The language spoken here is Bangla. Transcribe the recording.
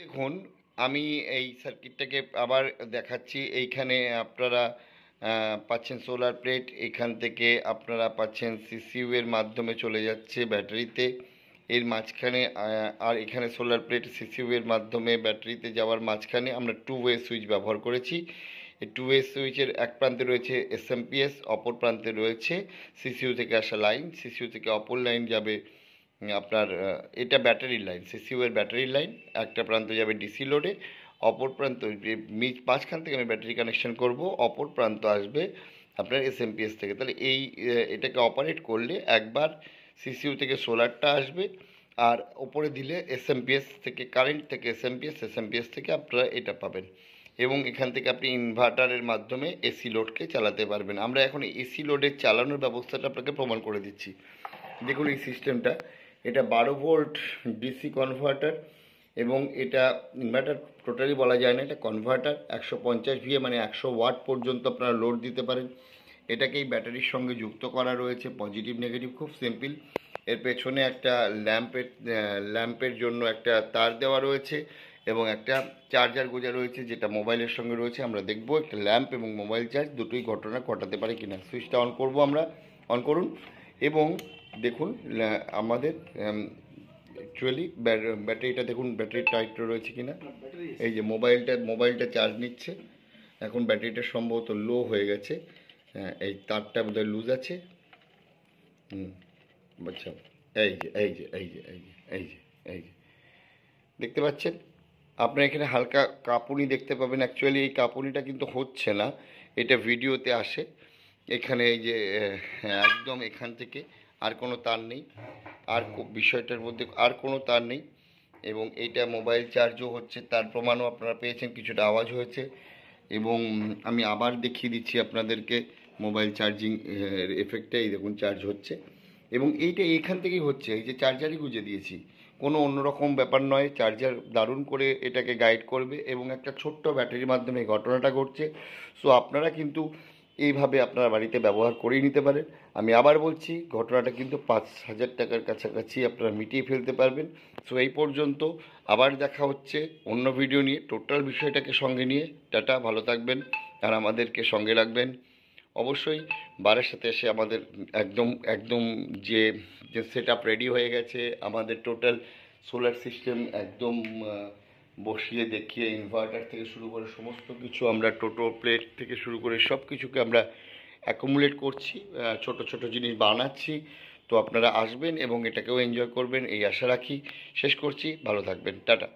দেখুন, আমি এই সার্কিটটাকে আবার দেখাচ্ছি। এইখানে আপনারা পাচ্ছেন সোলার প্লেট, এখান থেকে আপনারা পাচ্ছেন সিসিইউ এর মাধ্যমে চলে যাচ্ছে ব্যাটারিতে। এর মাঝখানে আর এখানে সোলার প্লেট সিসিইউ এর মাধ্যমে ব্যাটারিতে যাওয়ার মাঝখানে আমরা টু ওয়ে সুইচ ব্যবহার করেছি। এই টু ওয়ে সুইচের এক প্রান্তে রয়েছে এসএমপিএস, অপর প্রান্তে রয়েছে সিসিইউ থেকে আসা লাইন। সিসিইউ থেকে অপর লাইন যাবে আপনার এটা ব্যাটারি লাইন, সিসিইউ এর ব্যাটারি লাইন। একটা প্রান্ত যাবে ডিসি লোডে, অপর প্রান্ত মাঝখান থেকে আমি ব্যাটারি কানেকশন করব, অপর প্রান্ত আসবে আপনার এসএমপিএস থেকে। তাহলে এটাকে অপারেট করলে একবার সিসিইউ থেকে সোলারটা আসবে, আর ওপরে দিলে এসএমপিএস থেকে কারেন্ট থেকে এসএমপিএস থেকে আপনারা এটা পাবেন, এবং এখান থেকে আপনি ইনভার্টারের মাধ্যমে এসি লোডকে চালাতে পারবেন। আমরা এখন এসি লোডের চালানোর ব্যবস্থাটা আপনাকে প্রমাণ করে দিচ্ছি। দেখুন এই সিস্টেমটা, এটা 12 ভোল্ট ডিসি কনভার্টার, এবং এটা ইনভার্টার টোটালি বলা যায় না, এটা কনভার্টার। 150 ভিএ মানে 100 ওয়াট পর্যন্ত আপনারা লোড দিতে পারেন। এটাকে এই ব্যাটারির সঙ্গে যুক্ত করা রয়েছে, পজিটিভ নেগেটিভ, খুব সিম্পল। এর পেছনে একটা ল্যাম্পের জন্য একটা তার দেওয়া রয়েছে, এবং একটা চার্জার গোজা রয়েছে যেটা মোবাইলের সঙ্গে রয়েছে। আমরা দেখব একটা ল্যাম্প এবং মোবাইল চার্জ দুটোই ঘটনা ঘটাতে পারে কিনা। সুইচটা অন করব আমরা, অন করুন। এবং দেখুন আমাদের অ্যাকচুয়ালি ব্যাটারিটা দেখুন, ব্যাটারি টাইট রয়েছে কিনা। এই যে মোবাইলটা চার্জ নিচ্ছে। এখন ব্যাটারিটা সম্ভবত লো হয়ে গেছে। হ্যাঁ, এই তারটা বোধহয় লুজ আছে। আচ্ছা, এই যে দেখতে পাচ্ছেন আপনার এখানে হালকা কাঁপুনি দেখতে পাবেন। অ্যাকচুয়ালি এই কাঁপুনিটা কিন্তু হচ্ছে না, এটা ভিডিওতে আসে। এখানে এই যে একদম এখান থেকে আর কোনো তার নেই, আর বিষয়টার মধ্যে আর কোনো তার নেই, এবং এইটা মোবাইল চার্জও হচ্ছে, তার প্রমাণও আপনারা পেয়েছেন, কিছুটা আওয়াজ হয়েছে। এবং আমি আবার দেখিয়ে দিচ্ছি আপনাদেরকে মোবাইল চার্জিং এফেক্টটাই, দেখুন চার্জ হচ্ছে, এবং এইটা এখান থেকেই হচ্ছে। এই যে চার্জারই গুঁজে দিয়েছি, কোনো অন্যরকম ব্যাপার নয়। চার্জার দারুণ করে এটাকে গাইড করবে, এবং একটা ছোট্ট ব্যাটারির মাধ্যমে এই ঘটনাটা ঘটছে। সো আপনারা কিন্তু এইভাবে আপনারা বাড়িতে ব্যবহার করেই নিতে পারেন। আমি আবার বলছি, ঘটনাটা কিন্তু 5,000 টাকার কাছাকাছি আপনারা মিটিয়ে ফেলতে পারবেন। সো এই পর্যন্ত, আবার দেখা হচ্ছে অন্য ভিডিও নিয়ে, টোটাল বিষয়টাকে সঙ্গে নিয়ে। টাটা, ভালো থাকবেন, আর আমাদেরকে সঙ্গে রাখবেন অবশ্যই। বারের সাথে এসে আমাদের একদম একদম যে যে সেট আপ রেডি হয়ে গেছে, আমাদের টোটাল সোলার সিস্টেম একদম বসিয়ে দেখিয়ে, ইনভার্টার থেকে শুরু করে সমস্ত কিছু, আমরা টোটো প্লেট থেকে শুরু করে সব কিছুকে আমরা অ্যাকুমুলেট করছি, ছোট ছোট জিনিস বানাচ্ছি। তো আপনারা আসবেন এবং এটাকেও এনজয় করবেন এই আশা রাখি। শেষ করছি, ভালো থাকবেন, টাটা।